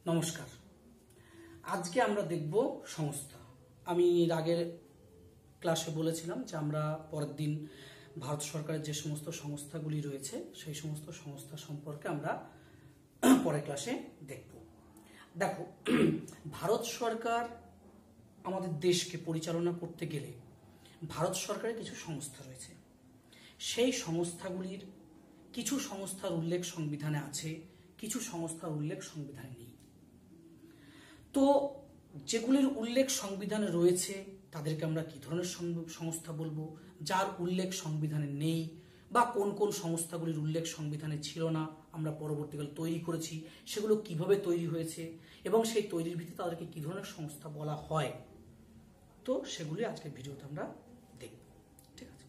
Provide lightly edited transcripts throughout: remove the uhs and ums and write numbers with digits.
নমস্কার। আজকে আমরা দেখব সংস্থা। আমি এর আগের ক্লাসে বলেছিলাম যে আমরা পরের দিন ভারত সরকারের যে সমস্ত সংস্থাগুলি রয়েছে সেই সমস্ত সংস্থা সম্পর্কে আমরা পরের ক্লাসে দেখব। দেখো, ভারত সরকার আমাদের দেশকে পরিচালনা করতে গেলে ভারত সরকারের কিছু সংস্থা রয়েছে। সেই সংস্থাগুলির কিছু সংস্থার উল্লেখ সংবিধানে আছে, কিছু সংস্থার উল্লেখ সংবিধানে নেই। তো যেগুলির উল্লেখ সংবিধানে রয়েছে তাদেরকে আমরা কি ধরনের সংস্থা বলবো, যার উল্লেখ সংবিধানে নেই বা কোন কোন সংস্থাগুলির উল্লেখ সংবিধানে ছিল না আমরা পরবর্তীকালে তৈরি করেছি, সেগুলো কিভাবে তৈরি হয়েছে এবং সেই তৈরির ভিত্তিতে তাদেরকে কি ধরনের সংস্থা বলা হয়, তো সেগুলি আজকের ভিডিওতে আমরা দেখব। ঠিক আছে,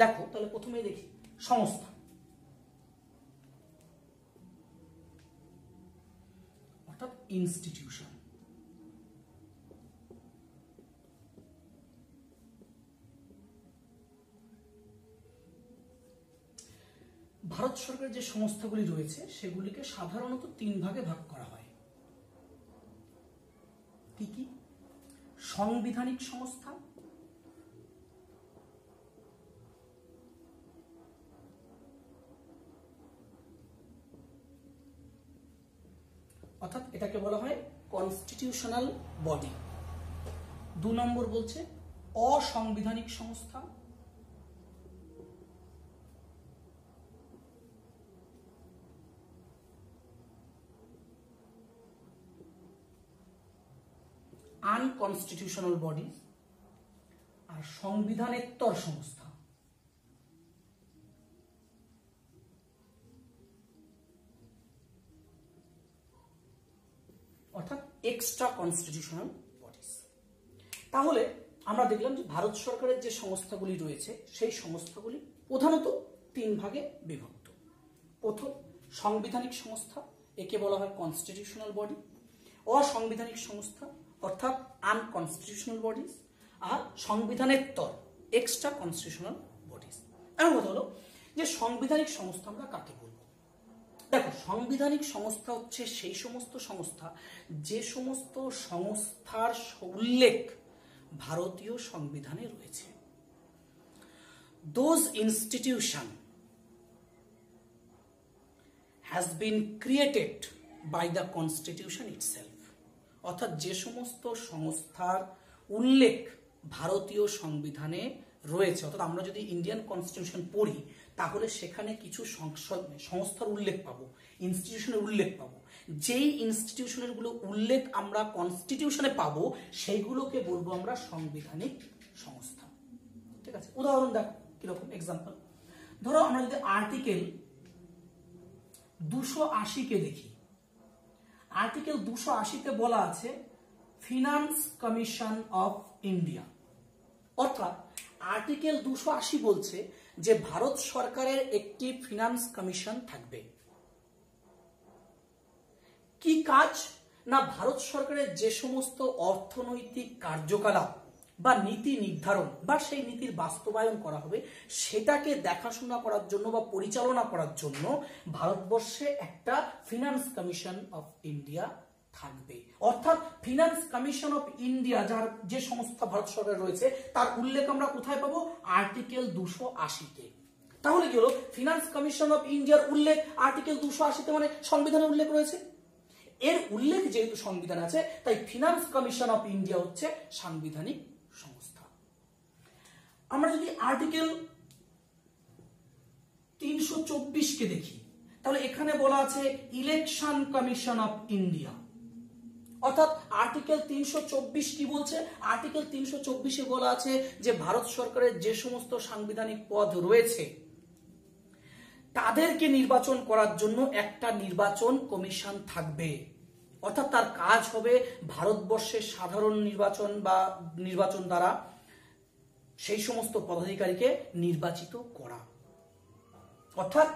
দেখো তাহলে প্রথমেই দেখি সংস্থা অর্থাৎ ইনস্টিটিউশন। ভারত সরকারের যে সংস্থাগুলি রয়েছে সেগুলিকে সাধারণত তিন ভাগে ভাগ করা হয়। কি কি? সাংবিধানিক সংস্থা, অর্থাৎ এটাকে বলা হয় কনস্টিটিউশনাল বডি। 2 নম্বর বলছে অসাংবিধানিক সংস্থা, আনকনস্টিটিউশনাল বডি, আর সংবিধানেতর সংস্থা। অর্থাৎ এক্সট্রা কনস্টিটিউশনাল বডিজ। তাহলে আমরা দেখলাম যে ভারত সরকারের যে সংস্থাগুলি রয়েছে সেই সংস্থাগুলি প্রধানত 3 ভাগে বিভক্ত। প্রথম সাংবিধানিক সংস্থা, একে বলা হয় কনস্টিটিউশনাল বডি। অসাংবিধানিক সংস্থা অর্থাৎ আনকনস্টিটিউশনাল বডিজ, আর সংবিধানেতর এক্সট্রা কনস্টিটিউশনাল বডিজ। এমন কথা হলো যে সাংবিধানিক সংস্থা আমরা কাকে বলবো। দেখো, সাংবিধানিক সংস্থা হচ্ছে সেই সমস্ত সংস্থা যে সমস্ত সংস্থার উল্লেখ ভারতীয় সংবিধানে রয়েছে। Those institution has been created by the constitution itself. অর্থাৎ যে সমস্ত সংস্থার উল্লেখ ভারতীয় সংবিধানে রয়েছে, অর্থাৎ আমরা যদি ইন্ডিয়ান কনস্টিটিউশন পড়ি তাহলে সেখানে কিছু সংস্থার উল্লেখ পাবো, ইনস্টিটিউশনের উল্লেখ পাবো। যেই ইনস্টিটিউশনের গুলো উল্লেখ আমরা কনস্টিটিউশনে পাবো সেইগুলোকে বলবো আমরা সাংবিধানিক সংস্থা। ঠিক আছে, উদাহরণ দেখো কিরকম এক্সাম্পল। ধরো আমরা যদি আর্টিকেল 280 কে দেখি, আর্টিকেল 280 তে বলা আছে ফিনান্স কমিশন অফ ইন্ডিয়া। অর্থাৎ আর্টিকেল 280 বলছে যে ভারত সরকারের একটি ফিনান্স কমিশন থাকবে। কি কাজ না, ভারত সরকারের যে সমস্ত অর্থনৈতিক কার্যকলাপ বা নীতি নির্ধারণ বা সেই নীতির বাস্তবায়ন করা হবে সেটাকে দেখাশোনা করার জন্য বা পরিচালনা করার জন্য ভারতবর্ষে একটা ফিনান্স কমিশন অফ ইন্ডিয়া থাকবে। অর্থাৎ ফিনান্স কমিশন অফ ইন্ডিয়া যার যে সংস্থা ভারত সরকার রয়েছে তার উল্লেখ আমরা কোথায় পাবো? আর্টিকেল 280 তে। তাহলে কি হলো, ফিনান্স কমিশন অফ ইন্ডিয়ার উল্লেখ আর্টিকেল 280 তে, মানে সংবিধানে উল্লেখ রয়েছে। এর উল্লেখ যেহেতু সংবিধান আছে তাই ফিনান্স কমিশন অফ ইন্ডিয়া হচ্ছে সাংবিধানিক সংস্থা। আমরা যদি আর্টিকেল 324 কে দেখি তাহলে এখানে বলা আছে ইলেকশন কমিশন অফ ইন্ডিয়া। অর্থাৎ আর্টিকেল 324 কি বলছে? আর্টিকেল 324 এ বলা আছে যে ভারত সরকারের যে সমস্ত সাংবিধানিক পদ রয়েছে তাদেরকে নির্বাচন করার জন্য একটা নির্বাচন কমিশন থাকবে। অর্থাৎ তার কাজ হবে ভারতবর্ষের সাধারণ নির্বাচন বা নির্বাচন দ্বারা সেই সমস্ত পদাধিকারীকে নির্বাচিত করা। অর্থাৎ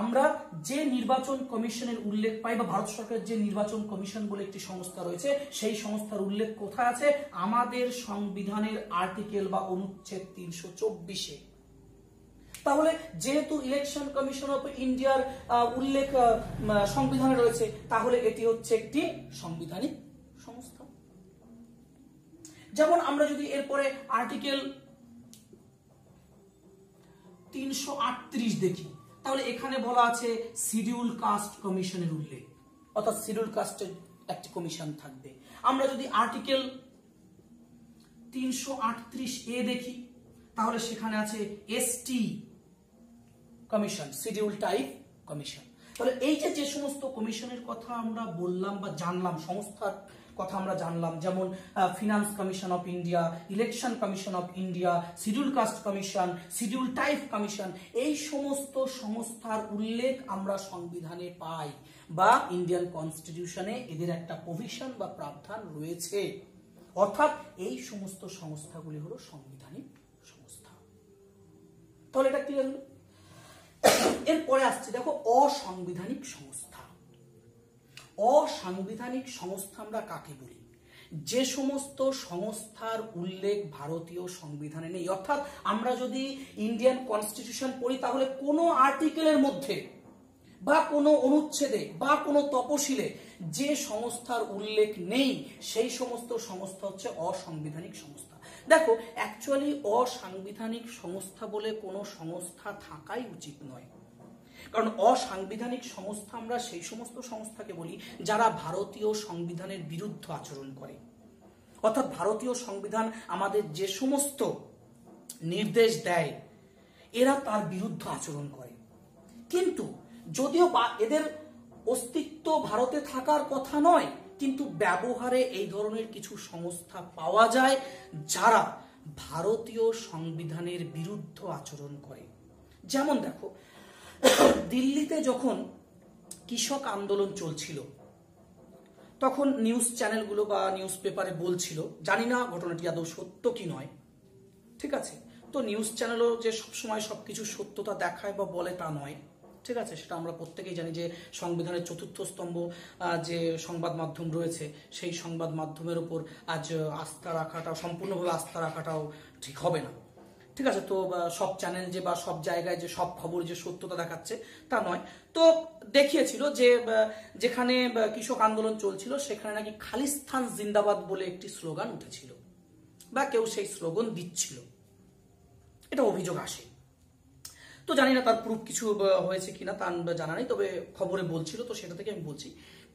আমরা যে নির্বাচন কমিশনের উল্লেখ পাই বা ভারত সরকারের যে নির্বাচন কমিশন বলে একটি সংস্থা রয়েছে সেই সংস্থার উল্লেখ কোথায় আছে? আমাদের সংবিধানের আর্টিকেল বা অনুচ্ছেদ 324-এ। তাহলে যেহেতু ইলেকশন কমিশন অফ ইন্ডিয়ার উল্লেখ সংবিধানে রয়েছে, তাহলে এটি হচ্ছে একটি সাংবিধানিক সংস্থা। যেমন আমরা যদি এরপরে আর্টিকেল 338 দেখি, তাহলে এখানে বলা আছে শিডিউল কাস্ট কমিশনের উল্লেখ, অর্থাৎ শিডিউল কাস্টের একটি কমিশন থাকবে। আমরা যদি আর্টিকেল 338A দেখি, তাহলে সেখানে আছে ST commission, schedule type commission. তাহলে এই যে সমস্ত কমিশনের কথা আমরা বললাম বা জানলাম, সংস্থার কথা আমরা জানলাম, যেমন finance commission of India, election commission of India, schedule caste commission, schedule type commission, এই সমস্ত সংস্থার উল্লেখ আমরা সংবিধানে পাই বা ইন্ডিয়ান কনস্টিটিউশনে এদের একটা প্রভিশন বা প্রাবধান রয়েছে। অর্থাৎ এই সমস্ত সংস্থাগুলি হলো সাংবিধানিক সংস্থা। তাহলে এটা ক্লিয়ার হলো। এরপরে আসছে দেখো অসাংবিধানিক সংস্থা। অসাংবিধানিক সংস্থা আমরা কাকে বলি? যে সমস্ত সংস্থার উল্লেখ ভারতীয় সংবিধানে নেই। অর্থাৎ আমরা যদি ইন্ডিয়ান কনস্টিটিউশন পড়ি, তাহলে কোনো আর্টিকেলের মধ্যে বা কোনো অনুচ্ছেদে বা কোনো তপশিলে যে সংস্থার উল্লেখ নেই, সেই সমস্ত সংস্থা হচ্ছে অসাংবিধানিক সংস্থা। দেখো, অ্যাকচুয়ালি অসাংবিধানিক সংস্থা বলে কোনো সংস্থা থাকাই উচিত নয়। কারণ অসাংবিধানিক সংস্থা আমরা সেই সমস্ত সংস্থাকে বলি যারা ভারতীয় সংবিধানের বিরুদ্ধে আচরণ করে। অর্থাৎ ভারতীয় সংবিধান আমাদের যে সমস্ত নির্দেশ দেয়, এরা তার বিরুদ্ধে আচরণ করে। কিন্তু যদিও বা এদের অস্তিত্ব ভারতে থাকার কথা নয়, কিন্তু ব্যবহারে এই ধরনের কিছু সংস্থা পাওয়া যায় যারা ভারতীয় সংবিধানের বিরুদ্ধে আচরণ করে। যেমন দেখো, দিল্লিতে যখন কৃষক আন্দোলন চলছিল, তখন নিউজ চ্যানেলগুলো বা নিউজ পেপারে বলছিল, জানি না ঘটনাটি আদৌ সত্য কি নয়, ঠিক আছে, তো নিউজ চ্যানেলও যে সবসময় সবকিছু সত্যতা দেখায় বা বলে তা নয়, ঠিক আছে, সেটা আমরা প্রত্যেকেই জানি যে সংবিধানের চতুর্থ স্তম্ভ যে সংবাদ মাধ্যম রয়েছে, সেই সংবাদ মাধ্যমের উপর আজ আস্থা রাখাটা, সম্পূর্ণভাবে আস্থা রাখাটাও ঠিক হবে না, ঠিক আছে। তো সব চ্যানেল যে বা সব জায়গায় যে সব খবর যে সত্যতা দেখাচ্ছে তা নয়। তো দেখিয়েছিল যে যেখানে কৃষক আন্দোলন চলছিল, সেখানে নাকি খালিস্তান জিন্দাবাদ বলে একটি স্লোগান উঠেছিল বা কেউ সেই স্লোগান দিচ্ছিল, এটা অভিযোগ আসে। তো জানি না তার প্রুফ কিছু হয়েছে কিনা তা জানা নেই, তবে খবরে বলছিল, তো সেটা থেকে আমি বলছি,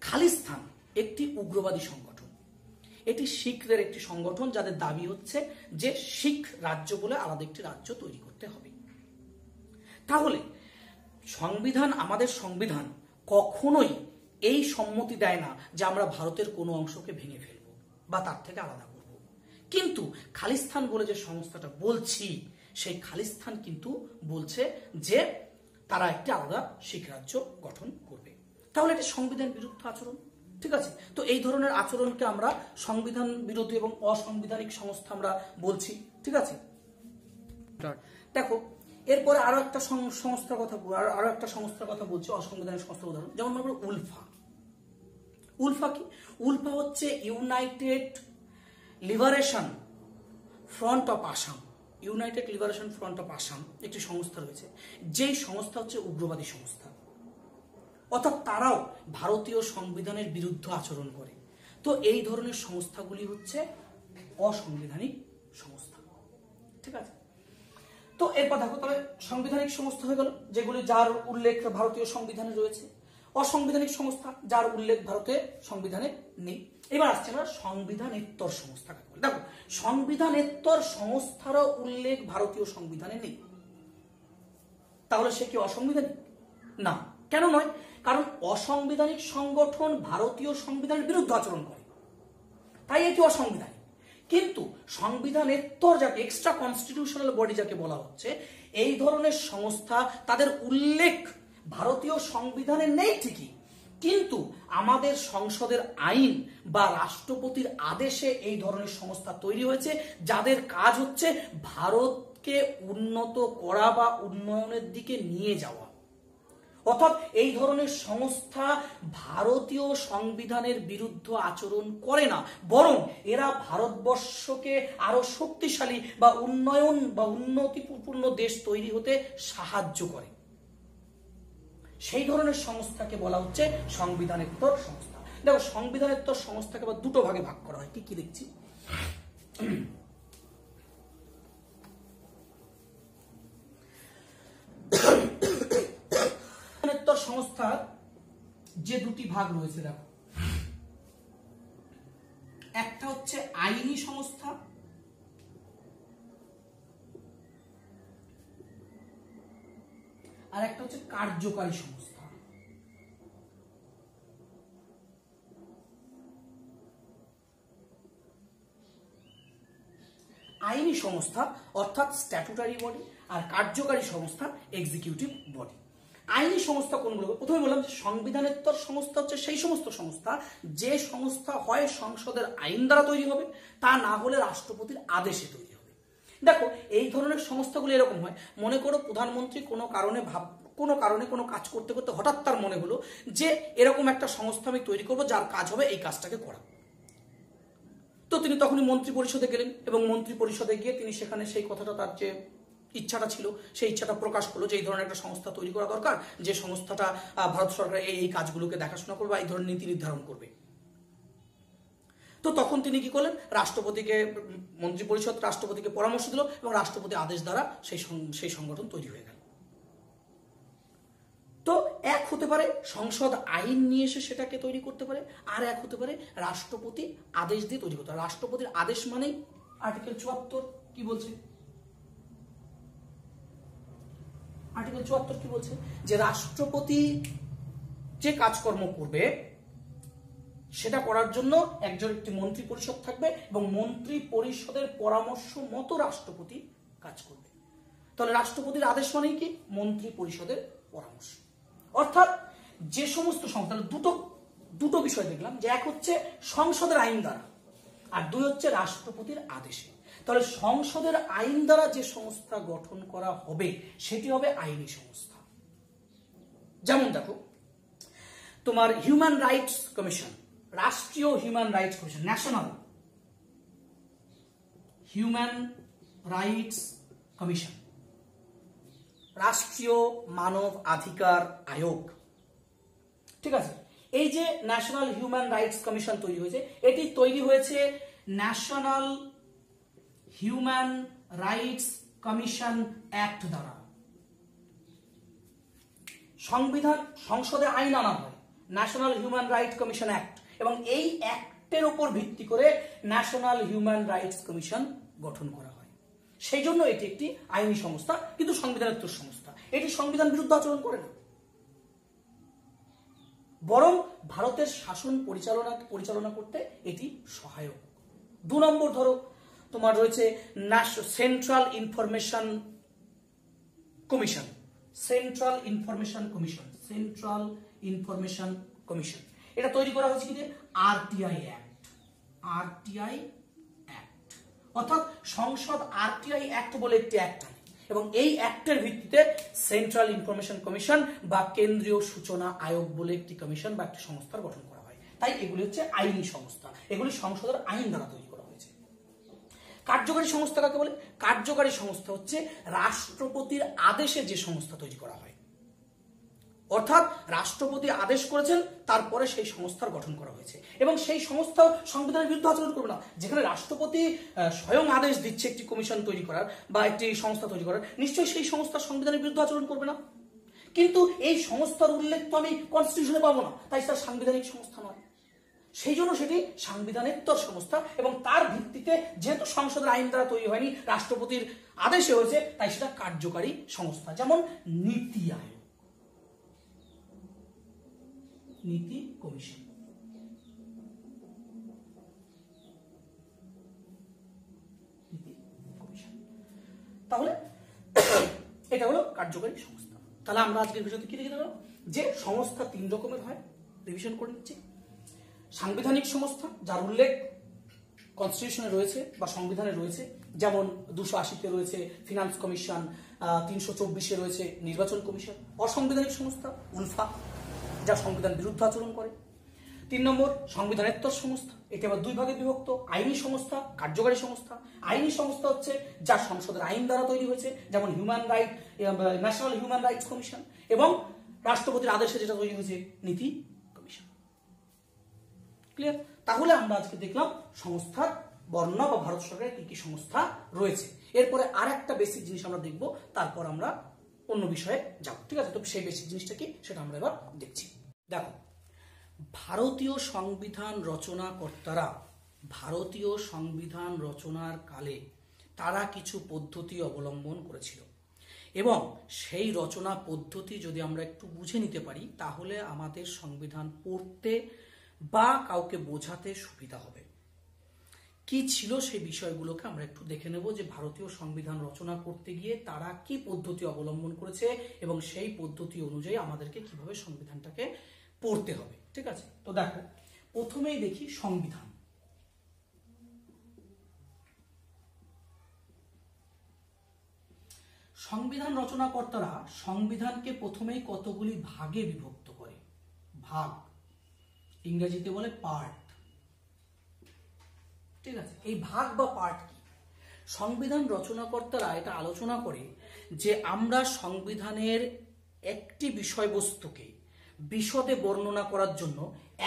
খালিস্তান একটি উগ্রবাদী সংগঠন। এটি শিখদের একটি সংগঠন, যাদের দাবি হচ্ছে যে শিখ রাজ্য বলে আলাদা একটি রাজ্য তৈরি করতে হবে। তাহলে সংবিধান, আমাদের সংবিধান কখনোই এই সম্মতি দেয় না যে আমরা ভারতের কোনো অংশকে ভেঙে ফেলবো বা তার থেকে আলাদা করব। কিন্তু খালিস্তান বলে যে সংস্থাটা বলছি, সেই খালিস্তান কিন্তু বলছে যে তারা একটি আলাদা শিখ রাজ্য গঠন করবে। তাহলে এটি সংবিধান বিরুদ্ধ আচরণ, ঠিক আছে। তো এই ধরনের আচরণকে আমরা সংবিধান বিরোধী এবং অসাংবিধানিক সংস্থা আমরা বলছি, ঠিক আছে। দেখো, এরপরে আরো একটা সংস্থার কথা বলছি, অসাংবিধানিক সংস্থার উদাহরণ, যেমন মনে করো উলফা। উলফা কি? উলফা হচ্ছে United liberation front of Assam. United liberation front of Assam একটি সংস্থা রয়েছে, যেই সংস্থা হচ্ছে উগ্রবাদী সংস্থা। অর্থাৎ তারাও ভারতীয় সংবিধানের বিরুদ্ধে আচরণ করে। তো এই ধরনের সংস্থাগুলি হচ্ছে অসাংবিধানিক সংস্থা, ঠিক আছে। তো এরপর দেখো, তবে সাংবিধানিক সংস্থা হয়ে গেল যেগুলি যার উল্লেখ ভারতীয় সংবিধানে রয়েছে। অসাংবিধানিক সংস্থা যার উল্লেখ ভারতের সংবিধানে নেই। এবার আসছে আমরা সংবিধানেত্তর সংস্থা। দেখো, সংবিধানেত্তর সংস্থারও উল্লেখ ভারতীয় সংবিধানে নেই, তাহলে সে কি অসাংবিধানিক? না। কেন নয়? কারণ অসাংবিধানিক সংগঠন ভারতীয় সংবিধানের বিরুদ্ধে আচরণ করে, তাই এটি অসাংবিধানিক। কিন্তু সংবিধানেত্তর, যাকে এক্সট্রা কনস্টিটিউশনাল বডি যাকে বলা হচ্ছে, এই ধরনের সংস্থা, তাদের উল্লেখ ভারতীয় সংবিধানে নেই ঠিকই, কিন্তু আমাদের সংসদের আইন বা রাষ্ট্রপতির আদেশে এই ধরনের সংস্থা তৈরি হয়েছে, যাদের কাজ হচ্ছে ভারতকে উন্নত করা বা উন্নয়নের দিকে নিয়ে যাওয়া। অর্থাৎ এই ধরনের সংস্থা ভারতীয় সংবিধানের বিরুদ্ধে আচরণ করে না, বরং এরা ভারতবর্ষকে আরো শক্তিশালী বা উন্নয়ন বা উন্নতিপূর্ণ দেশ তৈরি হতে সাহায্য করে। সেই ধরনের সংস্থাকে বলা হচ্ছে সংবিধানেত্তর সংস্থা। দেখো, সংবিধানেত্তর সংস্থাকে আবার দুটো ভাগে ভাগ করা হয়। কি কি দেখছি, সংস্থার যে দুটি ভাগ রয়েছে দেখো, একটা হচ্ছে আইনি সংস্থা, আর একটা হচ্ছে কার্যকারী সংস্থা। আইনি সংস্থা অর্থাৎ স্ট্যাটুটারি বডি, আর কার্যকারী সংস্থা এক্সিকিউটিভ বডি। আইনি সংস্থা কোনগুলো? প্রথমে বললাম যে সংবিধানেত্তর সংস্থা হচ্ছে সেই সমস্ত সংস্থা যে সংস্থা হয় সংসদের আইন দ্বারা তৈরি হবে, তা না হলে রাষ্ট্রপতির আদেশে তৈরি হবে। দেখো, এই ধরনের সংস্থাগুলো এরকম হয়, মনে করো প্রধানমন্ত্রী কোনো কারণে কোনো কাজ করতে করতে হঠাৎ তার মনে হলো যে এরকম একটা সংস্থা আমি তৈরি করবো যার কাজ হবে এই কাজটাকে করা। তো তিনি তখনই মন্ত্রী পরিষদে গেলেন এবং মন্ত্রী পরিষদে গিয়ে তিনি সেখানে সেই কথাটা, তার যে ইচ্ছাটা ছিল সেই ইচ্ছাটা প্রকাশ করলো যে এই ধরনের একটা সংস্থা তৈরি করা দরকার, যে সংস্থাটা ভারত সরকার এই কাজগুলোকে দেখাশোনা করবে, এই ধরনের নীতি নির্ধারণ করবে। তো তখন তিনি কি করলেন, রাষ্ট্রপতিকে, মন্ত্রী পরিষদ রাষ্ট্রপতিকে পরামর্শ দিল এবং রাষ্ট্রপতি আদেশ দ্বারা সেই সংগঠন তৈরি হয়ে গেল। তো এক হতে পারে সংসদ আইন নিয়ে এসে সেটাকে তৈরি করতে পারে, আর এক হতে পারে রাষ্ট্রপতি আদেশ দিয়ে তৈরি করতে পারে। রাষ্ট্রপতির আদেশ মানেই আর্টিকেল 74 কি বলছে? আর্টিকেল 74 কি বলছে? যে রাষ্ট্রপতি যে কাজকর্ম করবে সেটা করার জন্য একটি মন্ত্রী পরিষদ থাকবে এবং মন্ত্রী পরিষদের পরামর্শ মতো রাষ্ট্রপতি কাজ করবে। তাহলে রাষ্ট্রপতির আদেশ মানেই কি? মন্ত্রী পরিষদের পরামর্শ। অর্থাৎ যে সমস্ত সংস্থা, দুটো বিষয় দেখলাম, যে এক হচ্ছে সংসদের আইন দ্বারা আর দুই হচ্ছে রাষ্ট্রপতির আদেশে। তাহলে সংসদের আইন দ্বারা যে সংস্থা গঠন করা হবে সেটি হবে আইনি সংস্থা। যেমন দেখো, তোমার হিউম্যান রাইটস কমিশন, রাষ্ট্রীয় human rights commission, national human rights commission, রাষ্ট্রীয় মানব অধিকার আয়োগ, ঠিক আছে। এই যে ন্যাশনাল হিউম্যান রাইটস কমিশন তৈরি হয়েছে, এটি তৈরি হয়েছে national human rights commission act দ্বারা। সংসদে আইন আনা হয় national human rights commission act, এবং এই অ্যাক্টের উপর ভিত্তি করে ন্যাশনাল হিউম্যান রাইটস কমিশন গঠন করা হয়। সেই জন্য এটি একটি আইনি সংস্থা, কিন্তু সংবিধানেত্তর সংস্থা। এটি সংবিধান বিরুদ্ধে আচরণ করে না, বরং ভারতের শাসন পরিচালনা করতে এটি সহায়ক। 2 নম্বর ধরো, তোমার রয়েছে central information commission. Central information commission এটা তৈরি করা হয়েছে কি? RTI act. অর্থাৎ সংসদ আরটিআই অ্যাক্ট বলে একটি অ্যাক্ট আনে এবং এই অ্যাক্টের ভিত্তিতে সেন্ট্রাল ইনফরমেশন কমিশন বা কেন্দ্রীয় সূচনা আয়োগ বলে একটি কমিশন বা একটি সংস্থার গঠন করা হয়। তাই এগুলি হচ্ছে আইনি সংস্থা, এগুলি সংসদের আইন দ্বারা তৈরি করা হয়েছে। কার্যকারী সংস্থা কাকে বলে? কার্যকারী সংস্থা হচ্ছে রাষ্ট্রপতির আদেশে যে সংস্থা তৈরি করা হয়, অর্থাৎ রাষ্ট্রপতি আদেশ করেছেন তারপরে সেই সংস্থার গঠন করা হয়েছে, এবং সেই সংস্থা সংবিধানের বিরুদ্ধে আচরণ করবে না। যেখানে রাষ্ট্রপতি স্বয়ং আদেশ দিচ্ছে একটি কমিশন তৈরি করার বা একটি সংস্থা তৈরি করার, নিশ্চয়ই সেই সংস্থা সংবিধানের বিরুদ্ধে আচরণ করবে না। কিন্তু এই সংস্থার উল্লেখ তো আমি কনস্টিটিউশনে পাবো না, তাই সেটা সাংবিধানিক সংস্থা নয়। সেই জন্য সেটি সাংবিধানেত্তর সংস্থা, এবং তার ভিত্তিতে যেহেতু সংসদের আইন দ্বারা তৈরি হয়নি, রাষ্ট্রপতির আদেশে হয়েছে, তাই সেটা কার্যকারী সংস্থা। যেমন নীতি আয়োগ, নীতি কমিশন। তাহলে এটা হলো কার্যকারী সংস্থা। তাহলে আমরা আজকের ভিডিওতে কি দেখে দিলাম? যে সংস্থা 3 রকমের হয়, রিভিশন করে নিচ্ছি। সাংবিধানিক সংস্থা, যার উল্লেখ কনস্টিটিউশনে রয়েছে বা সংবিধানে রয়েছে, যেমন 280-তে রয়েছে ফিনান্স কমিশন, 324 রয়েছে নির্বাচন কমিশন। অসাংবিধানিক সংস্থা উলফা, যা সংবিধান বিরুদ্ধ আচরণ করে। 3 নম্বর সংবিধানেত্তর সংস্থা, এটি আবার 2 ভাগে বিভক্ত, আইনি সংস্থা, কার্যকারী সংস্থা। আইনি সংস্থা হচ্ছে যা সংসদের আইন দ্বারা তৈরি হয়েছে, যেমন ন্যাশনাল হিউম্যান রাইটস কমিশন, এবং রাষ্ট্রপতির আদেশে যেটা তৈরি হয়েছে নীতি কমিশন। ক্লিয়ার? তাহলে আমরা আজকে দেখলাম সংস্থার বর্ণনা বা ভারত সরকারের কি কি সংস্থা রয়েছে। এরপরে আর একটা বেসিক জিনিস আমরা দেখব, তারপর আমরা অন্য বিষয়ে যাব। ঠিক আছে? তো সেই বেসিক জিনিসটা কি সেটা আমরা এবার দেখছি। দেখো, ভারতীয় সংবিধান রচনাকর্তারা ভারতীয় সংবিধান রচনার কালে তারা কিছু পদ্ধতি অবলম্বন করেছিল, এবং সেই রচনা পদ্ধতি যদি আমরা একটু বুঝে নিতে পারি তাহলে আমাদের সংবিধান পড়তে বা কাউকে বোঝাতে সুবিধা হবে। কি ছিল সেই বিষয়গুলোকে আমরা একটু দেখে নেব, যে ভারতীয় সংবিধান রচনা করতে গিয়ে তারা কি পদ্ধতি অবলম্বন করেছে এবং সেই পদ্ধতি অনুযায়ী আমাদেরকে কিভাবে সংবিধানটাকে পড়তে হবে। ঠিক আছে? তো দেখো, প্রথমেই দেখি সংবিধান। সংবিধান রচনাকর্তারা সংবিধানকে প্রথমেই কতগুলি ভাগে বিভক্ত করে। ভাগ, ইংরেজিতে বলে পার্ট। ঠিক আছে? এই ভাগ বা পার্ট কি? সংবিধান রচনাকর্তারা এটা আলোচনা করে যে আমরা সংবিধানের একটি বিষয়বস্তুকে বিশদে বর্ণনা করার জন্য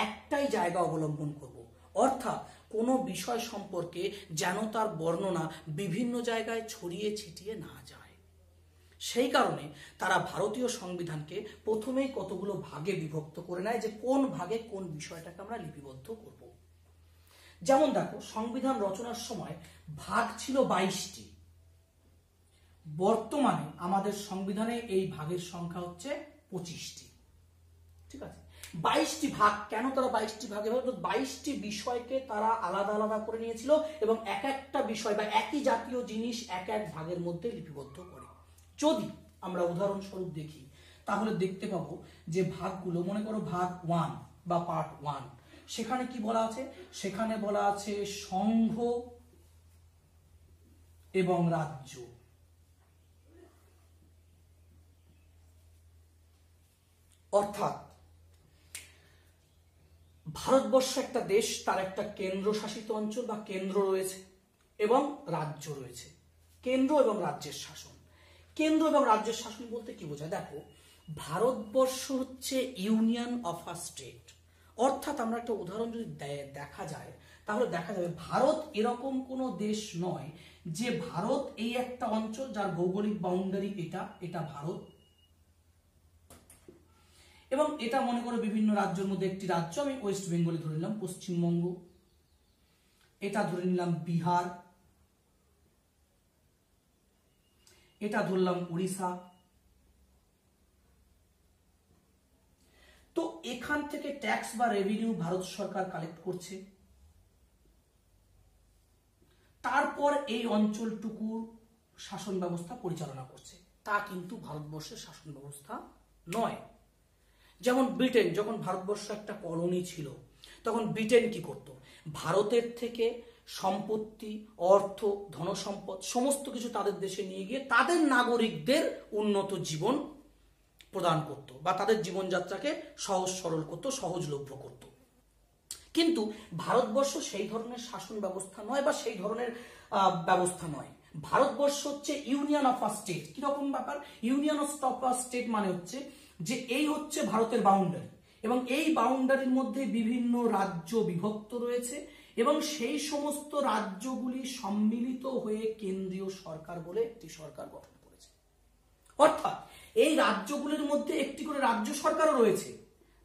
একটাই জায়গা অবলম্বন করব, অর্থাৎ কোনো বিষয় সম্পর্কে যেন তার বর্ণনা বিভিন্ন জায়গায় ছড়িয়ে ছিটিয়ে না যায়। সেই কারণে তারা ভারতীয় সংবিধানকে প্রথমেই কতগুলো ভাগে বিভক্ত করে নেয়, যে কোন ভাগে কোন বিষয়টাকে আমরা লিপিবদ্ধ করব। যেমন দেখো, সংবিধান রচনার সময় ভাগ ছিল 22টি। বর্তমানে আমাদের সংবিধানে এই ভাগের সংখ্যা হচ্ছে 25টি। ঠিক আছে? 22টি ভাগ। কেন তারা 22টি ভাগে ভাগ? 22টি বিষয়কে তারা আলাদা আলাদা করে নিয়েছিল এবং এক একটা বিষয় বা একই জাতীয় জিনিস এক এক ভাগের মধ্যে লিপিবদ্ধ করে। যদি আমরা উদাহরণস্বরূপ দেখি তাহলে দেখতে পাবো যে ভাগগুলো, মনে করো ভাগ 1 বা পার্ট 1, সেখানে কি বলা আছে? সেখানে বলা আছে সংঘ এবং রাজ্য। অর্থাৎ ভারতবর্ষ একটা দেশ, তার একটা কেন্দ্রশাসিত অঞ্চল বা কেন্দ্র রয়েছে এবং রাজ্য রয়েছে। কেন্দ্র এবং রাজ্যের শাসন। কেন্দ্র এবং রাজ্যের শাসন বলতে কি বোঝায়? দেখো, ভারতবর্ষ হচ্ছে ইউনিয়ন অফ আ স্টেট। অর্থাৎ আমরা একটা উদাহরণ যদি দেখা যায় তাহলে দেখা যাবে ভারত এরকম কোনো দেশ নয় যে ভারত এই একটা অঞ্চল যার ভৌগোলিক বাউন্ডারি এটা ভারত, এবং এটা মনে করো বিভিন্ন রাজ্যের মধ্যে একটি রাজ্য, আমি ওয়েস্ট বেঙ্গলে ধরে নিলাম পশ্চিমবঙ্গ, এটা ধরে নিলাম বিহার, এটা ধরলাম উড়িষ্যা। তো এখান থেকে ট্যাক্স বা রেভিনিউ ভারত সরকার কালেক্ট করছে, তারপর এই অঞ্চলটুকুর শাসন ব্যবস্থা পরিচালনা করছে। তা কিন্তু ভারতবর্ষের শাসন ব্যবস্থা নয়। যেমন ব্রিটেন, যখন ভারতবর্ষ একটা কলোনি ছিল তখন ব্রিটেন কি করত? ভারতের থেকে সম্পত্তি, অর্থ, ধনসম্পদ সমস্ত কিছু তাদের দেশে নিয়ে গিয়ে তাদের নাগরিকদের উন্নত জীবন প্রদান করত বা তাদের জীবনযাত্রাকে সহজ সরল করত, সহজলভ্য করত। কিন্তু ভারতবর্ষ সেই ধরনের শাসন ব্যবস্থা নয় বা সেই ধরনের ব্যবস্থা নয়। ভারতবর্ষ হচ্ছে ইউনিয়ন অফ আ স্টেট। কিরকম ব্যাপার? ইউনিয়ন অফ আ স্টেট মানে হচ্ছে যে এই হচ্ছে ভারতের বাউন্ডারি, এবং এই বাউন্ডারির মধ্যে বিভিন্ন রাজ্য বিভক্ত রয়েছে এবং সেই সমস্ত রাজ্যগুলি সম্মিলিত হয়ে কেন্দ্রীয় সরকার বলে একটি সরকার গঠন করেছে। অর্থাৎ এই রাজ্যগুলির মধ্যে একটি করে রাজ্য সরকারও রয়েছে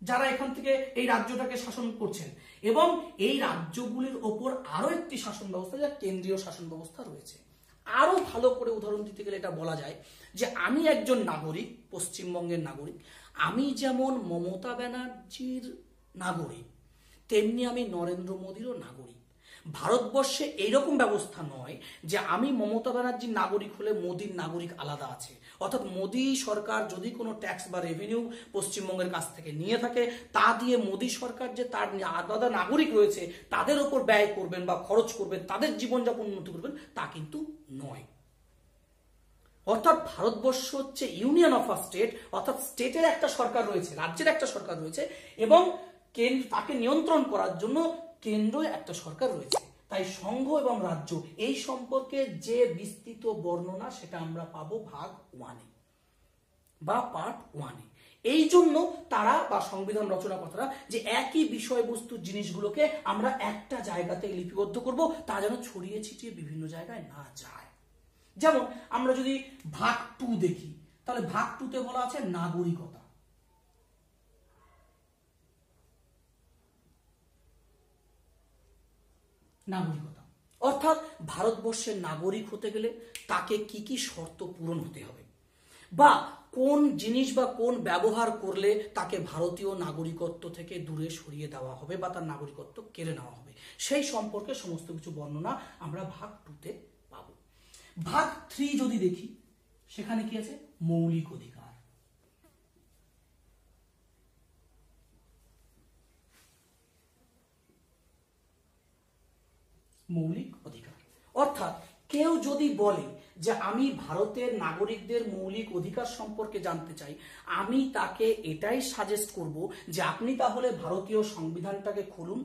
যারা এখান থেকে এই রাজ্যটাকে শাসন করছেন, এবং এই রাজ্যগুলির ওপর আরো একটি শাসন ব্যবস্থা, যা কেন্দ্রীয় শাসন ব্যবস্থা রয়েছে। আরো ভালো করে উদাহরণ দিতে গেলে এটা বলা যায় যে আমি একজন নাগরিক, পশ্চিমবঙ্গের নাগরিক। আমি যেমন মমতা ব্যানার্জির নাগরিক, তেমনি আমি নরেন্দ্র মোদীরও নাগরিক। ভারতবর্ষে এইরকম ব্যবস্থা নয় যে আমি মমতা ব্যানার্জির নাগরিক হলে মোদীর নাগরিক আলাদা আছে। অর্থাৎ মোদী সরকার যদি কোনো ট্যাক্স বা রেভিনিউ পশ্চিমবঙ্গের কাছ থেকে নিয়ে থাকে, তা দিয়ে মোদী সরকার যে তার আলাদা নাগরিক রয়েছে তাদের ওপর ব্যয় করবেন বা খরচ করবেন, তাদের জীবনযাপন উন্নতি করবেন, তা কিন্তু নয়। অর্থাৎ ভারতবর্ষ হচ্ছে ইউনিয়ন অফ আ স্টেট, অর্থাৎ স্টেটের একটা সরকার রয়েছে, রাজ্যের একটা সরকার রয়েছে, এবং তাকে নিয়ন্ত্রণ করার জন্য কেন্দ্র একটা সরকার রয়েছে। তাই সংঘ এবং রাজ্য এই সম্পর্কে যে বিস্তৃত বর্ণনা সেটা আমরা পাবো ভাগ 1 বা পার্ট 1। এই জন্য তারা বা সংবিধান রচনাকর্তারা যে একই বিষয়বস্তুর জিনিসগুলোকে আমরা একটা জায়গাতে লিপিবদ্ধ করব, তা যেন ছড়িয়ে ছিটিয়ে বিভিন্ন জায়গায় না যায়। যেমন আমরা যদি ভাগ 2 দেখি, তাহলে ভাগ 2তে বলা আছে নাগরিকতা। নাগরিকতা অর্থাৎ ভারতবর্ষের নাগরিক হতে গেলে তাকে কি কি শর্ত পূরণ হতে হবে, বা কোন জিনিস বা কোন ব্যবহার করলে তাকে ভারতীয় নাগরিকত্ব থেকে দূরে সরিয়ে দেওয়া হবে বা তার নাগরিকত্ব কেড়ে নেওয়া হবে, সেই সম্পর্কে সমস্ত কিছু বর্ণনা আমরা ভাগ 2তে পাবো। ভাগ 3 যদি দেখি, সেখানে কি আছে? মৌলিক অধিকার। মৌলিক অধিকার অর্থাৎ কেউ যদি বলে যে আমি ভারতের নাগরিকদের মৌলিক অধিকার সম্পর্কে জানতে চাই, আমি তাকে এটাই সাজেস্ট করব যে আপনি তাহলে ভারতীয় সংবিধানটাকে খুলুন,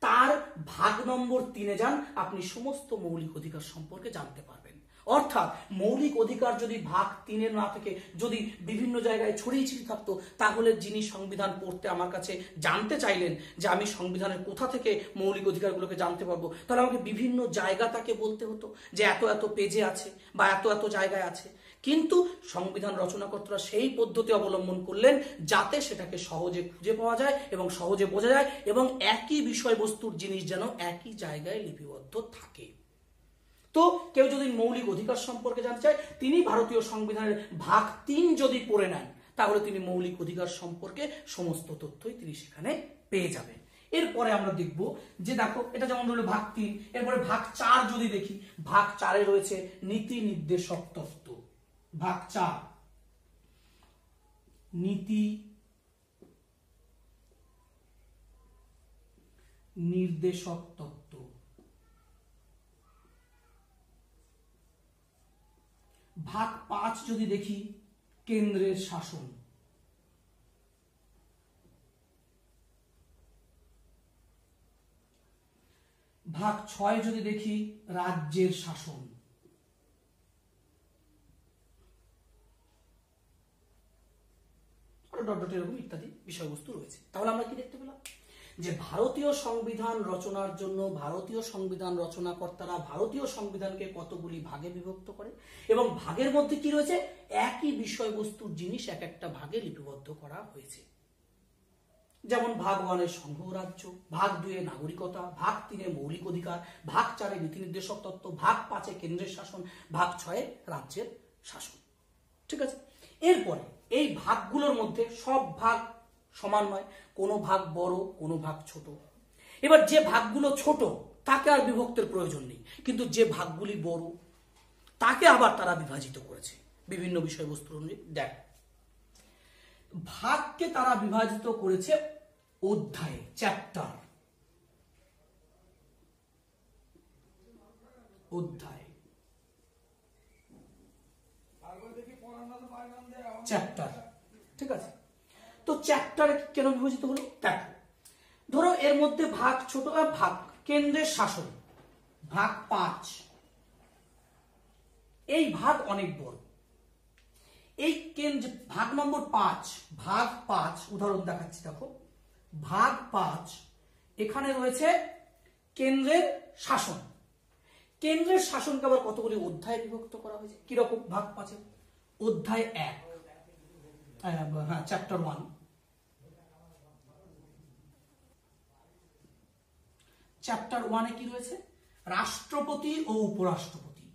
তার ভাগ নম্বর 3-এ যান, আপনি সমস্ত মৌলিক অধিকার সম্পর্কে জানতে পারবেন। অর্থাৎ মৌলিক অধিকার যদি ভাগ 3-এর না থেকে যদি বিভিন্ন জায়গায় ছড়িয়ে ছিটিয়ে থাকতো, তাহলে যিনি সংবিধান পড়তে আমার কাছে জানতে চাইলেন যে আমি সংবিধানের কোথা থেকে মৌলিক অধিকারগুলোকে জানতে পারবো, তাহলে আমাকে বিভিন্ন জায়গা তাকে বলতে হতো যে এত এত পেজে আছে বা এত এত জায়গায় আছে। কিন্তু সংবিধান রচনাকর্তারা সেই পদ্ধতি অবলম্বন করলেন যাতে সেটাকে সহজে খুঁজে পাওয়া যায় এবং সহজে বোঝা যায়, এবং একই বিষয়বস্তুর জিনিস যেন একই জায়গায় লিপিবদ্ধ থাকে। তো কেউ যদি মৌলিক অধিকার সম্পর্কে জানতে চায়, তিনি ভারতীয় সংবিধানের ভাগ 3 যদি পড়ে নেন, তাহলে তিনি মৌলিক অধিকার সম্পর্কে সমস্ত তথ্যই তিনি সেখানে পেয়ে যাবেন। এরপরে আমরা দেখব যে দেখো, এটা যেমন ধরো ভাগ 3, এরপরে ভাগ 4 যদি দেখি, ভাগ 4-এ রয়েছে নীতি নির্দেশক তত্ত্ব। ভাগ 4 নীতি নির্দেশক তত্ত্ব। ভাগ 5 যদি দেখি, কেন্দ্রের শাসন। ভাগ 6 যদি দেখি, রাজ্যের শাসন। এরকম ইত্যাদি বিষয়বস্তু রয়েছে। তাহলে আমরা কি দেখতে পেলাম যে ভারতীয় সংবিধান রচনার জন্য ভারতীয় সংবিধান রচনাকর্তারা ভারতীয় সংবিধানকে কতগুলি ভাগে বিভক্ত করে, এবং ভাগের মধ্যে কি রয়েছে? একই বিষয়বস্তুর জিনিস এক একটা ভাগে লিপিবদ্ধ করা হয়েছে। যেমন ভাগ 1-এ সংঘ রাজ্য, ভাগ 2-এ নাগরিকতা, ভাগ 3-এ মৌলিক অধিকার, ভাগ 4-এ নীতি নির্দেশক তত্ত্ব, ভাগ 5-এ কেন্দ্রের শাসন, ভাগ 6-এ রাজ্যের শাসন। ঠিক আছে, এরপরে এই ভাগগুলোর মধ্যে সব ভাগ সমান নয়, কোনো ভাগ বড়, কোনো ভাগ ছোট। এবার যে ভাগগুলো ছোট তাকে আর বিভক্তের প্রয়োজন নেই, কিন্তু যে ভাগগুলি বড় তাকে আবার তারা বিভাজিত করেছে বিভিন্ন বিষয়বস্তুর অনুযায়ী। দেখ, ভাগকে তারা বিভাজিত করেছে অধ্যায়ে, চ্যাপ্টার। অধ্যায়, চ্যাপ্টার। ঠিক আছে, তো চ্যাপ্টার কেন বিভাজিত হলো? দেখো, ধরো এর মধ্যে ভাগ ছোট, ভাগ কেন্দ্রের শাসন ভাগ 5, এই ভাগ অনেক বড়। এই ভাগ নম্বর 5, ভাগ 5 উদাহরণ দেখাচ্ছি। দেখো, ভাগ 5 এখানে রয়েছে কেন্দ্রের শাসন। কেন্দ্রের শাসনকে আবার কতগুলি অধ্যায়ে বিভক্ত করা হয়েছে। কিরকম? ভাগ 5-এ অধ্যায় 1, হ্যাঁ, চ্যাপ্টার 1। চ্যাপ্টার 1-এ কি রয়েছে? রাষ্ট্রপতি ও উপরাষ্ট্রপতি।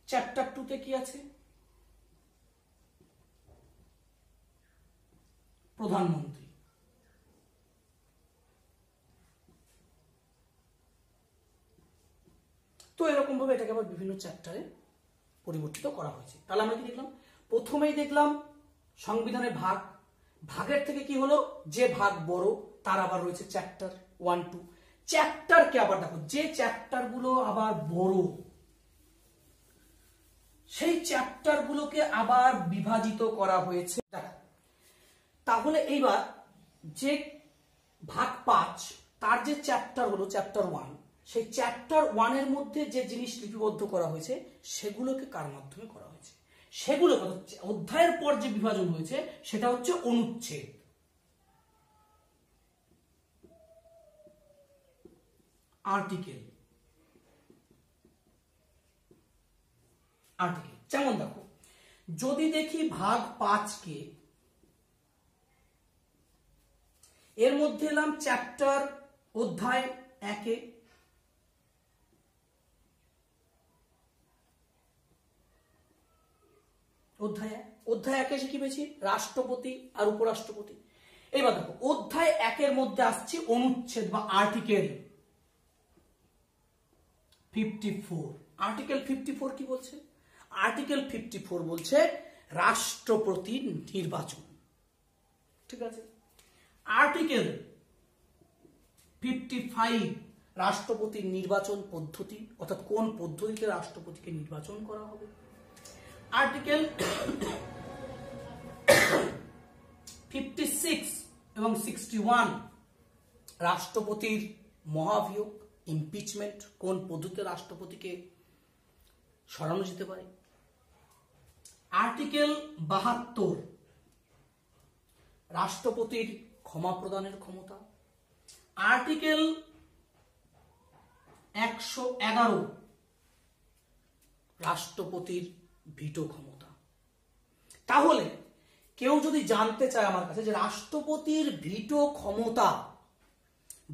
চ্যাপ্টার 2-তে কি আছে? প্রধানমন্ত্রী। তো এরকম ভাবে এটাকে আবার বিভিন্ন চ্যাপ্টারে পরিবর্তিত করা হয়েছে। তাহলে আমরা কি দেখলাম? প্রথমেই দেখলাম সংবিধানের ভাগ, ভাগের থেকে কি হলো, যে ভাগ বড় তার আবার রয়েছে চ্যাপ্টার 1 2। চ্যাপ্টারকে আবার দেখো, যে চ্যাপ্টার গুলো আবার বড় সেই চ্যাপ্টার গুলোকে আবার বিভাজিত করা হয়েছে। তাহলে এইবার যে ভাগ 5 তার যে চ্যাপ্টার হলো চ্যাপ্টার 1, সেই চ্যাপ্টার 1 এর মধ্যে যে জিনিস লিপিবদ্ধ করা হয়েছে সেগুলোকে কার মাধ্যমে করা হয়েছে, সেগুলো অধ্যায়ের পর যে বিভাজন হয়েছে সেটা হচ্ছে অনুচ্ছেদ। আর্টিকেল। আর্টিকেল যেমন দেখো, যদি দেখি ভাগ 5 কে, এর মধ্যে এলাম চ্যাপ্টার অধ্যায় 1 এ, অধ্যায় 1 এসে কি পেয়েছি, রাষ্ট্রপতি আর উপরাষ্ট্রপতি। এবার দেখো অধ্যায় 1 এর মধ্যে আসছে অনুচ্ছেদ বা আর্টিকেল 54। আর্টিকেল 54 কি বলছে? আর্টিকেল 54 বলছে রাষ্ট্রপতি নির্বাচন। ঠিক আছে। আর্টিকেল 55 রাষ্ট্রপতির নির্বাচন পদ্ধতি, অর্থাৎ কোন পদ্ধতিতে রাষ্ট্রপতিকে নির্বাচন করা হবে। আর্টিকেল 56 এবং 61 রাষ্ট্রপতির মহাভিয়োগ, ইমপিচমেন্ট, কোন পদ্ধতিতে রাষ্ট্রপতিকে সরানো যেতে পারে। আর্টিকেল 72 রাষ্ট্রপতির ক্ষমা প্রদানের ক্ষমতা। আর্টিকেল 111 রাষ্ট্রপতির ভিটো ক্ষমতা। তাহলে কেউ যদি জানতে চায় আমার কাছে যে রাষ্ট্রপতির ভিটো ক্ষমতা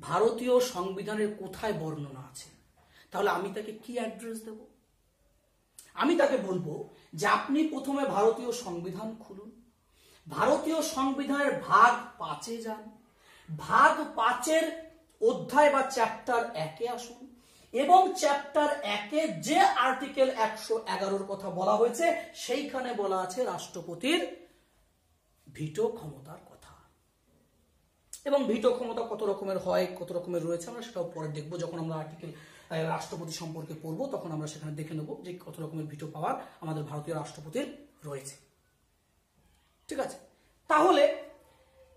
ভারতীয় সংবিধানের কোথায় বর্ণনা আছে, তাহলে আমি তাকে কি অ্যাড্রেস দেব? আমি তাকে বলবো যে আপনি প্রথমে ভারতীয় সংবিধান খুলুন, ভারতীয় সংবিধানের ভাগ 5 এ যান, ভাগ 5 এর অধ্যায় বা চ্যাপ্টার 1 এ আসুন এবং চ্যাপ্টার 1 এ যে আর্টিকেল 111 কথা বলা হয়েছে সেইখানে বলা আছে রাষ্ট্রপতির ভিটো ক্ষমতার কথা। এবং ভিটো ক্ষমতা কত রকমের হয়, কত রকমের রয়েছে আমরা সেটাও পরে দেখবো। যখন আমরা আর্টিকেল রাষ্ট্রপতি সম্পর্কে পড়বো তখন আমরা সেখানে দেখে নেব যে কত রকমের ভিটো পাওয়ার আমাদের ভারতীয় রাষ্ট্রপতির রয়েছে। ঠিক আছে। তাহলে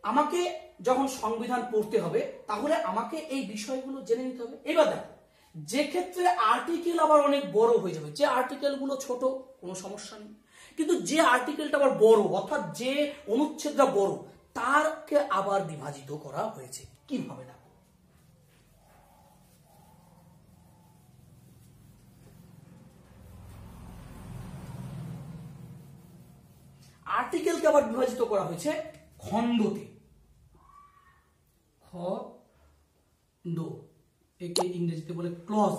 আমাকে যখন সংবিধান পড়তে হবে তাহলে আমাকে এই বিষয়গুলো জেনে নিতে হবে। এবার দেখো, যে ক্ষেত্রে আর্টিকেল আবার অনেক বড় হয়ে যাবে, যে আর্টিকেল গুলো ছোট কোনো সমস্যা নেই, কিন্তু যে আর্টিকেলটা আবার বড় অর্থাৎ যে অনুচ্ছেদটা বড় তারকে আবার বিভাজিত করা হয়েছে। কিভাবে? দেখো, আর্টিকেলকে আবার বিভাজিত করা হয়েছে খণ্ডতে। খণ্ড, একে ইংরেজিতে বলে ক্লজ।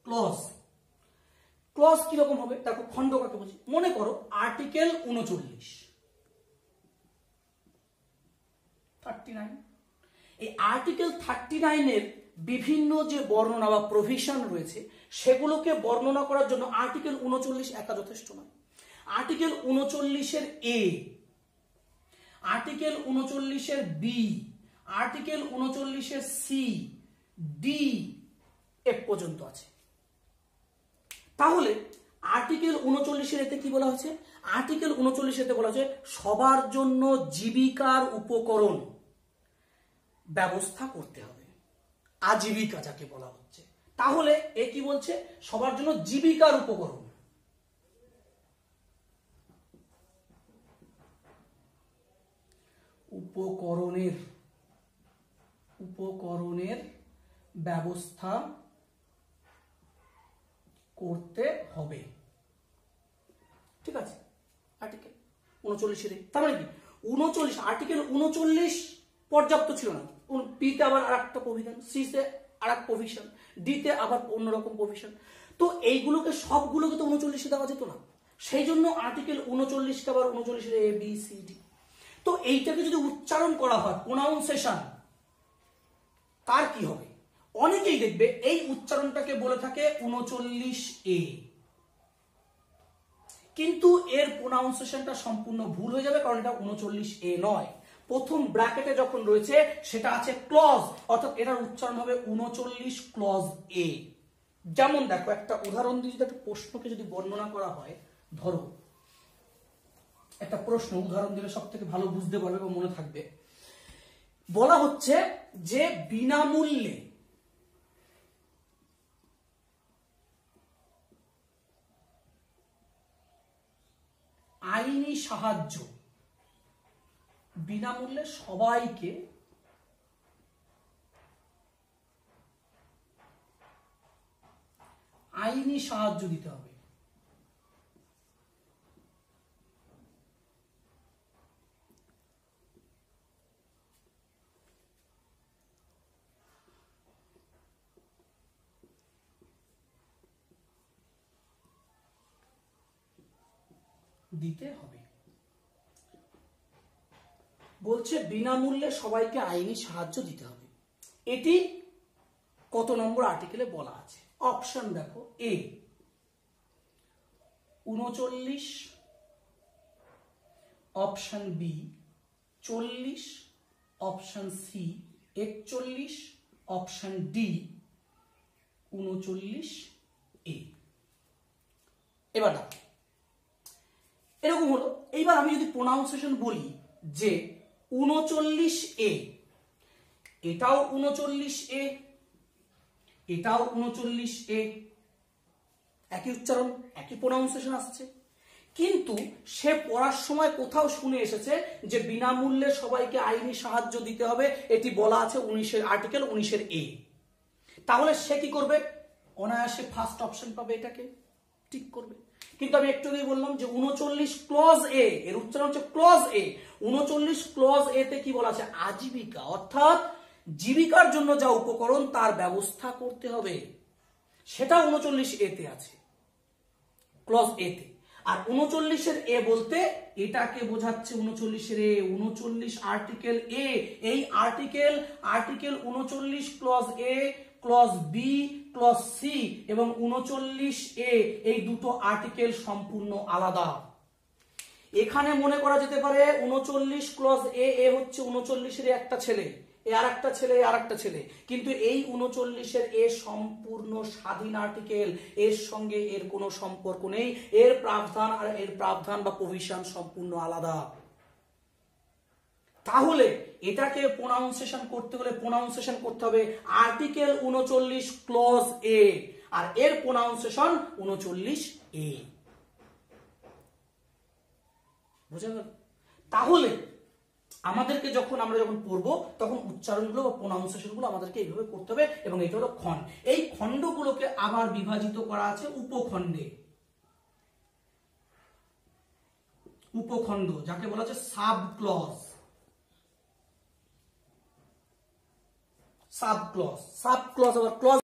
ক্লজ ক্লজ কিরকম হবে? দেখো, খণ্ড কাকে বলছি, মনে করো আর্টিকেল 39 39। এই আর্টিকেল 39 এর বিভিন্ন যে বর্ণনা বা প্রভিশন রয়েছে সেগুলোকে বর্ণনা করার জন্য আর্টিকেল 39 একা যথেষ্ট নয়। আর্টিকেল 39 এর এ, আর্টিকেল 39 এর বি, আর্টিকেল 39 এর সি, ডি এ পর্যন্ত আছে। তাহলে আর্টিকেল 39 এর এতে কি বলা হয়েছে? আর্টিকেল 39 এতে বলা হয়েছে সবার জন্য জীবিকার উপকরণ ব্যবস্থা করতে হবে, আজীবিকা যাকে বলা হচ্ছে। তাহলে এ কি বলছে? সবার জন্য জীবিকার উপকরণ। উপকরণের ব্যবস্থা করতে হবে। ঠিক আছে। আর্টিকেল 39 এর, তার মানে কি 39 আর্টিকেল 39 পর্যাপ্ত ছিল না। বিতে আবার আরেকটা প্রভিশন, সিতে আরেক প্রভিশন, ডিতে আবার অন্যরকম প্রভিশন। তো এইগুলোকে সবগুলোকে তো 39 এ দেওয়া যেত না, সেই জন্য আর্টিকেল 39 কে আবার 39 এর এ বি সি ডি। তো এইটাকে যদি উচ্চারণ করা হয় প্রোনাউন্সিয়েশন, তার কি হবে? অনেকেই দেখবে এই উচ্চারণটাকে বলে থাকে 39 এ। কিন্তু এর প্রোনাউন্সিয়েশনটা সম্পূর্ণ ভুল হয়ে যাবে, কারণ এটা 39A নয়। প্রথম ব্র্যাকেটে যখন রয়েছে সেটা আছে ক্লজ, অর্থাৎ এটার উচ্চারণ হবে 39 ক্লজ এ। যেমন দেখো একটা উদাহরণ দিয়ে যদি একটা প্রশ্নকে যদি বর্ণনা করা হয়, ধরো একটা প্রশ্ন উদাহরণ দিলে সব থেকে ভালো বুঝতে পারবে বা মনে থাকবে। বলা হচ্ছে যে বিনামূল্যে আইনি সাহায্য, বিনামূল্যে সবাইকে আইনি সাহায্য দিতে হবে। দিতে হবে বলছে বিনামূল্যে সবাইকে আইনি সাহায্য দিতে হবে। এটি কত নম্বর আর্টিকেলে বলা আছে? অপশন দেখো, A 39, option B 40, option C 41, option D 39A। এবার দেখো এরকম হলো। এইবার আমি যদি প্রোনাউন্সিয়েশন বলি যে 39A, এটাও 39A, এটাও 39A, একই উচ্চারণ একই প্রোনাউন্সিয়েশন আসছে, কিন্তু সে পড়ার সময় কোথাও শুনে এসেছে যে বিনামূল্যে সবাইকে আইনি সাহায্য দিতে হবে, এটি বলা আছে 19 আর্টিকেল 19A। তাহলে সে কি করবে? অনায়াসে ফার্স্ট অপশন পাবে, এটাকে ঠিক করবে। কিন্তু আমি একটু আগেই বললাম যে 39 ক্লজ এ, এর উচ্চারণ হচ্ছে ক্লজ এ। 39 ক্লজ এ তে কি বলা আছে? আজীবিকা, অর্থাৎ জীবিকার জন্য যা উপকরণ তার ব্যবস্থা করতে হবে, সেটা 39A তে আছে, ক্লজ এ তে। আর 39 এ বলতে এটাকে বোঝাচ্ছে 39 এ 39 আর্টিকেল এ। এই আর্টিকেল 39 ক্লজ এ, ক্লজ বি, ক্লজ সি এবং 39A, এই দুটো আর্টিকেল সম্পূর্ণ আলাদা। এখানে মনে করা যেতে পারে 39 ক্লজ এ হচ্ছে 39 এর একটা ছেলে, এ আর একটা ছেলে, আর একটা ছেলে, কিন্তু এই 39 এর এ সম্পূর্ণ স্বাধীন আর্টিকেল, এর সঙ্গে এর কোনো সম্পর্ক নেই, এর প্রাবধান আর এর প্রাবধান বা প্রভিশন সম্পূর্ণ আলাদা। তাহলে এটাকে প্রোনাউন্সিয়েশন করতে হলে প্রোনাউন্সিয়েশন করতে হবে আর্টিকেল 39 ক্লজ এ, আর এর প্রোনাউন্সিয়েশন 39A। বুঝা গেল? তাহলে আমাদেরকে আমরা যখন পড়বো তখন উচ্চারণগুলো বা প্রোনাউন্সিয়েশনগুলো আমাদেরকে এইভাবে করতে হবে, এবং এটা হলো খণ্ড। এই খণ্ডগুলোকে আবার বিভাজিত করা আছে উপখণ্ডে, উপখণ্ড যাকে বলা হচ্ছে sub clause. Sub clause, sub clause আবার ক্লজ